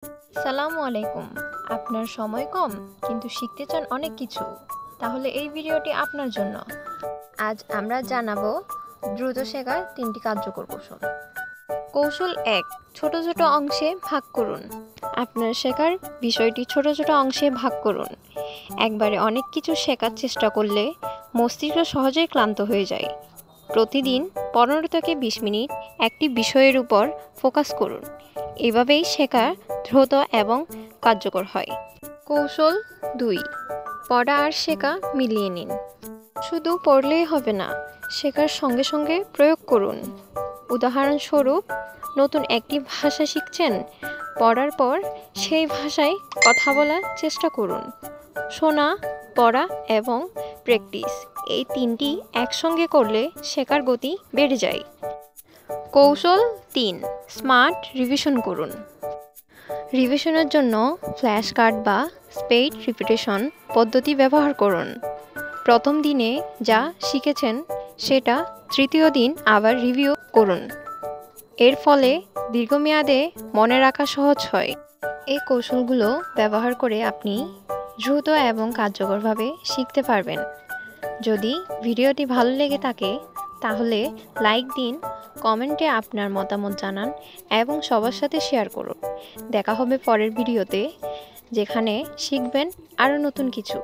সালামু আলাইকুম। আপনার সময় কম কিন্তু শিখতে চান অনেক কিছু, তাহলে এই ভিডিওটি আপনার জন্য। আজ আমরা জানাবো দ্রুত শেখার 3টি কার্যকর কৌশল। কৌশল 1, ছোট ছোট অংশে ভাগ করুন। আপনার শেখার বিষয়টি ছোট ছোট অংশে ভাগ করুন। একবারে অনেক কিছু শেখার চেষ্টা করলে মস্তিষ্ক সহজেই ক্লান্ত হয়ে যায়। প্রতিদিন 15 থেকে 20 মিনিট একটি বিষয়ের উপর ফোকাস করুন। এভাবেই শেখা দ্রুত এবং কার্যকর হয়। কৌশল 2, পড়া আর শেখা মিলিয়ে নিন। শুধু পড়লেই হবে না, শেখার সঙ্গে সঙ্গে প্রয়োগ করুন। উদাহরণস্বরূপ, নতুন একটি ভাষা শিখছেন, পড়ার পর সেই ভাষায় কথা বলার চেষ্টা করুন। শোনা, পড়া এবং প্র্যাকটিস, এই 3টি একসঙ্গে করলে শেখার গতি বেড়ে যায়। কৌশল 3, স্মার্ট রিভিশন করুন। রিভিশনের জন্য ফ্ল্যাশ কার্ড বা স্পেড রিপিটেশন পদ্ধতি ব্যবহার করুন। প্রথম দিনে যা শিখেছেন সেটা তৃতীয় দিন আবার রিভিউ করুন। এর ফলে দীর্ঘমেয়াদে মনে রাখা সহজ হয়। এই কৌশলগুলো ব্যবহার করে আপনি দ্রুত এবং কার্যকরভাবে শিখতে পারবেন। যদি ভিডিওটি ভালো লেগে থাকে তাহলে লাইক দিন, কমেন্টে আপনার মতামত জানান এবং সবার সাথে শেয়ার করুন। দেখা হবে পরের ভিডিওতে, যেখানে শিখবেন আরও নতুন কিছু।